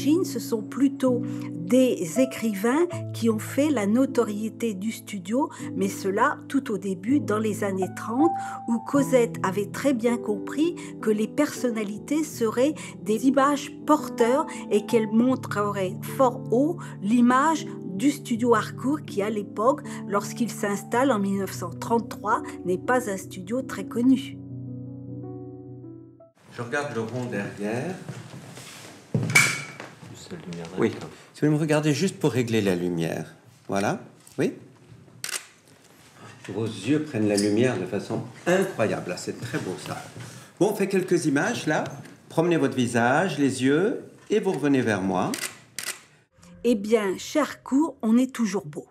l'origine, ce sont plutôt des écrivains qui ont fait la notoriété du studio, mais cela tout au début, dans les années 30, où Cosette avait très bien compris que les personnalités seraient des images porteurs et qu'elles montreraient fort haut l'image du studio Harcourt qui, à l'époque, lorsqu'il s'installe en 1933, n'est pas un studio très connu. Je regarde le rond derrière. Oui, si vous me regardez juste pour régler la lumière. Voilà, oui. Vos yeux prennent la lumière de façon incroyable. Là, c'est très beau, ça. Bon, on fait quelques images, là. Promenez votre visage, les yeux, et vous revenez vers moi. Eh bien, chez Harcourt, on est toujours beau.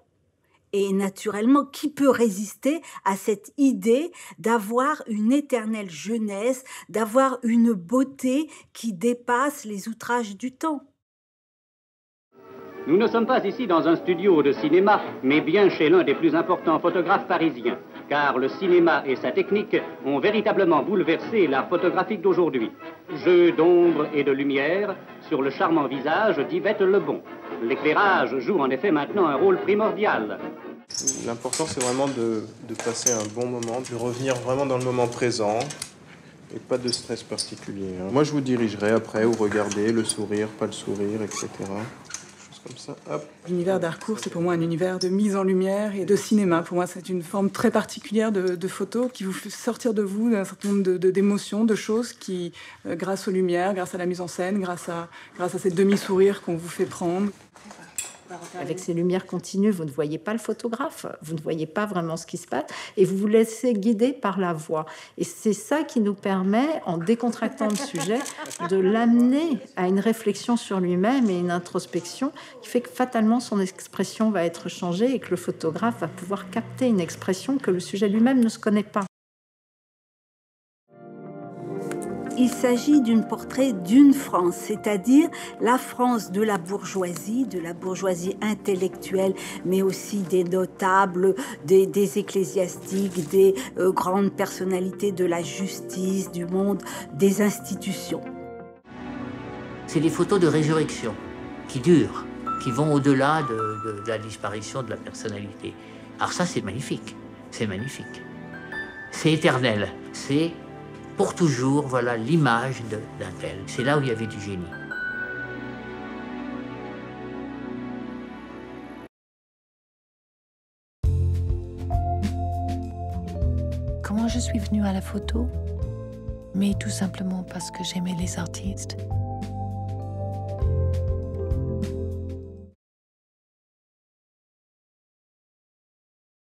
Et naturellement, qui peut résister à cette idée d'avoir une éternelle jeunesse, d'avoir une beauté qui dépasse les outrages du temps? Nous ne sommes pas ici dans un studio de cinéma, mais bien chez l'un des plus importants photographes parisiens, car le cinéma et sa technique ont véritablement bouleversé l'art photographique d'aujourd'hui. Jeu d'ombre et de lumière sur le charmant visage d'Yvette Lebon. L'éclairage joue en effet maintenant un rôle primordial. L'important, c'est vraiment de passer un bon moment, de revenir vraiment dans le moment présent et pas de stress particulier. Moi, je vous dirigerai après, vous regardez le sourire, pas le sourire, etc. Comme ça, hop. L'univers d'Harcourt, c'est pour moi un univers de mise en lumière et de cinéma. Pour moi, c'est une forme très particulière de photo qui vous fait sortir de vous d'un certain nombre d'émotions, de choses qui, grâce aux lumières, grâce à la mise en scène, grâce à ces demi-sourires qu'on vous fait prendre. Avec ces lumières continues, vous ne voyez pas le photographe, vous ne voyez pas vraiment ce qui se passe et vous vous laissez guider par la voix. Et c'est ça qui nous permet, en décontractant le sujet, de l'amener à une réflexion sur lui-même et une introspection qui fait que fatalement son expression va être changée et que le photographe va pouvoir capter une expression que le sujet lui-même ne se connaît pas. Il s'agit d'un portrait d'une France, c'est-à-dire la France de la bourgeoisie intellectuelle, mais aussi des notables, des ecclésiastiques, des grandes personnalités de la justice, du monde, des institutions. C'est des photos de résurrection qui durent, qui vont au-delà de la disparition de la personnalité. Alors ça, c'est magnifique, c'est magnifique. C'est éternel, c'est pour toujours, voilà l'image d'un tel. C'est là où il y avait du génie. Comment je suis venue à la photo? Mais tout simplement parce que j'aimais les artistes.